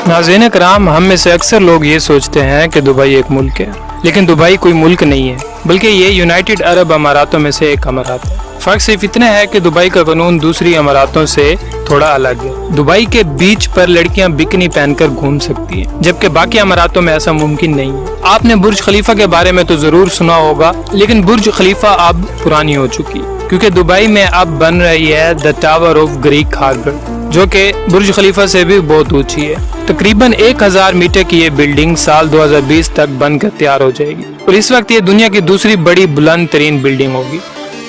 नाज़रीन कराम, हम में से अक्सर लोग ये सोचते हैं कि दुबई एक मुल्क है, लेकिन दुबई कोई मुल्क नहीं है, बल्कि ये यूनाइटेड अरब अमारातों में से एक अमारात है। फ़र्क सिर्फ इतना है कि दुबई का कानून दूसरी अमारातों से थोड़ा अलग है। दुबई के बीच पर लड़कियां बिकनी पहनकर घूम सकती हैं, जबकि बाकी अमारातों में ऐसा मुमकिन नहीं है। आपने बुर्ज खलीफा के बारे में तो ज़रूर सुना होगा, लेकिन बुर्ज खलीफा अब पुरानी हो चुकी है, क्योंकि दुबई में अब बन रही है the tower of Greek harbour, जो कि बुर्ज खलीफा से भी बहुत ऊंची है। तकरीबन 1000 मीटर की ये बिल्डिंग साल 2020 तक बनकर तैयार हो जाएगी और इस वक्त ये दुनिया की दूसरी बड़ी बुलंद तरीन बिल्डिंग होगी।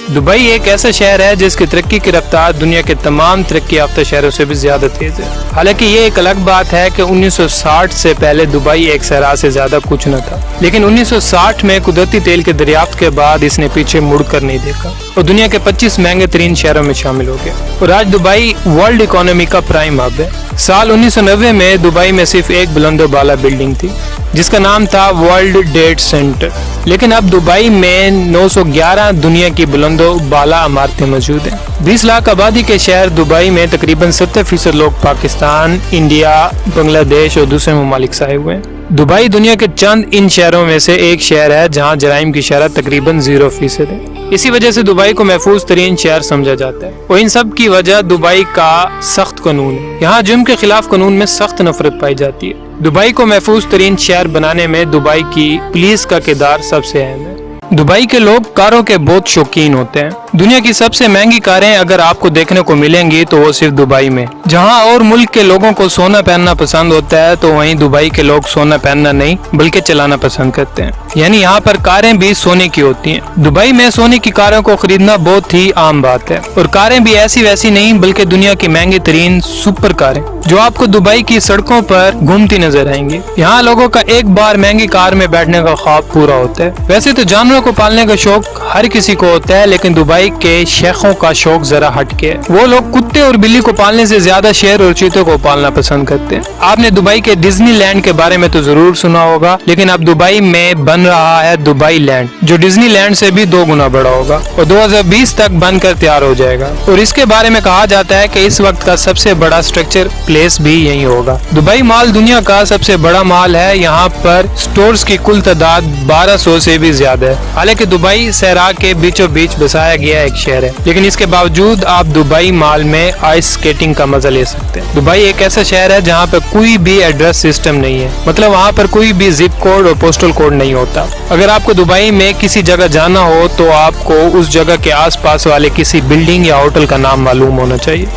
दुबई एक ऐसा शहर है जिसकी तरक्की की रफ्तार दुनिया के तमाम तरक्की याफ्ता शहरों से भी ज्यादा तेज है। हालांकि ये एक अलग बात है कि 1960 से पहले दुबई एक सहरा से ज्यादा कुछ न था, लेकिन 1960 में कुदरती तेल के दरियाफ्त के बाद इसने पीछे मुड़कर नहीं देखा और दुनिया के 25 महंगे तरीन शहरों में शामिल हो गया और आज दुबई वर्ल्ड इकोनॉमी का प्राइम हब है। साल 1990 में दुबई में सिर्फ एक बुलंदो बाला बिल्डिंग थी जिसका नाम था वर्ल्ड ट्रेड सेंटर, लेकिन अब दुबई में 911 दुनिया की बुलंदो बाला इमारतें मौजूद हैं। 20 लाख आबादी के शहर दुबई में तकरीबन 70% लोग पाकिस्तान, इंडिया, बांग्लादेश और दूसरे ममालिक से आए हुए हैं। दुबई दुनिया के चंद इन शहरों में से एक शहर है जहां जराइम की शरह तकरीबन 0% है। इसी वजह से दुबई को महफूज तरीन शहर समझा जाता है और इन सब की वजह दुबई का सख्त कानून है। यहाँ जुर्म के खिलाफ कानून में सख्त नफरत पाई जाती है। दुबई को महफूज तरीन शहर बनाने में दुबई की पुलिस का किरदार सबसे अहम है। दुबई के लोग कारों के बहुत शौकीन होते हैं। दुनिया की सबसे महंगी कारें अगर आपको देखने को मिलेंगी तो वो सिर्फ दुबई में। जहां और मुल्क के लोगों को सोना पहनना पसंद होता है, तो वहीं दुबई के लोग सोना पहनना नहीं बल्कि चलाना पसंद करते हैं, यानी यहाँ पर कारें भी सोने की होती हैं। दुबई में सोने की कारों को खरीदना बहुत ही आम बात है और कारें भी ऐसी वैसी नहीं बल्कि दुनिया की महंगी तरीन सुपर कारें जो आपको दुबई की सड़कों पर घूमती नजर आएंगी। यहाँ लोगों का एक बार महंगी कार में बैठने का ख्वाब पूरा होता है। वैसे तो जानवरों को पालने का शौक हर किसी को होता है, लेकिन दुबई के शेखों का शौक जरा हटके है। वो लोग कुत्ते और बिल्ली को पालने से ज्यादा शेर और चीतों को पालना पसंद करते हैं। आपने दुबई के डिज्नी लैंड के बारे में तो जरूर सुना होगा, लेकिन अब दुबई में बन रहा है दुबई लैंड, जो डिज्नी लैंड से भी 2 गुना बड़ा होगा और 2020 तक बनकर तैयार हो जाएगा। और इसके बारे में कहा जाता है कि इस वक्त का सबसे बड़ा स्ट्रक्चर प्लेस भी यही होगा। दुबई मॉल दुनिया का सबसे बड़ा मॉल है। यहाँ पर स्टोर्स की कुल तादाद 1200 से भी ज्यादा है। हालांकि दुबई सहरा के बीचों बीच बसाया गया एक शहर है, लेकिन इसके बावजूद आप दुबई मॉल में आइस स्केटिंग का मजा ले सकते हैं। दुबई एक ऐसा शहर है जहाँ पर कोई भी एड्रेस सिस्टम नहीं है, मतलब वहाँ पर कोई भी जिप कोड और पोस्टल कोड नहीं होता। अगर आपको दुबई में किसी जगह जाना हो तो आपको उस जगह के आसपास वाले किसी बिल्डिंग या होटल का नाम मालूम होना चाहिए।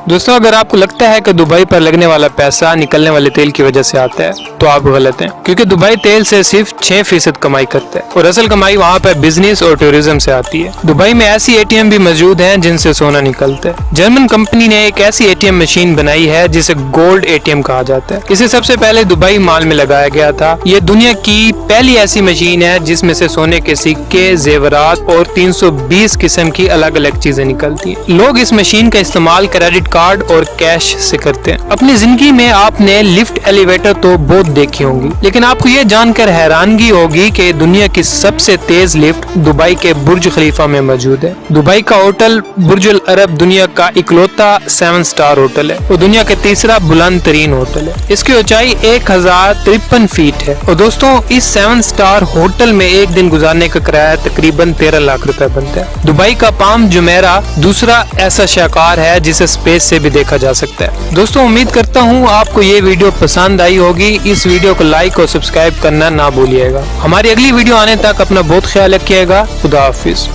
दोस्तों, अगर आपको लगता है कि दुबई पर लगने वाला पैसा निकलने वाले तेल की वजह से आता है तो आप गलत हैं, क्योंकि दुबई तेल से सिर्फ 6% कमाई करता है और असल कमाई वहाँ पर बिजनेस और टूरिज्म से आती है। दुबई में ऐसी ATM भी मौजूद हैं जिनसे सोना निकलता है। जर्मन कंपनी ने एक ऐसी ATM मशीन बनाई है जिसे गोल्ड ATM कहा जाता है। इसे सबसे पहले दुबई मॉल में लगाया गया था। ये दुनिया की पहली ऐसी मशीन है जिसमें से सोने के सिक्के, जेवरात और 320 किस्म की अलग अलग चीजें निकलती है। लोग इस मशीन का इस्तेमाल क्रेडिट कार्ड और कैश से करते हैं। अपनी जिंदगी में आपने लिफ्ट, एलिवेटर तो बहुत देखी होंगी, लेकिन आपको ये जानकर हैरानगी होगी कि दुनिया की सबसे तेज लिफ्ट दुबई के बुर्ज खलीफा में मौजूद है। दुबई का होटल बुर्ज अल अरब दुनिया का इकलौता 7 स्टार होटल है और दुनिया का तीसरा बुलंद तरीन होटल है। इसकी ऊंचाई 1053 फीट है और दोस्तों, इस 7 स्टार होटल में एक दिन गुजारने का किराया तकरीबन 13 लाख रुपए बनता है। दुबई का पाम जुमेरा दूसरा ऐसा शाहकार है जिसे स्पेस से भी देखा जा सकता है। दोस्तों, उम्मीद करता हूँ आपको ये वीडियो पसंद आई होगी। इस वीडियो को लाइक और सब्सक्राइब करना ना भूलिएगा। हमारी अगली वीडियो आने तक अपना बहुत ख्याल रखिएगा। खुदा हाफिज।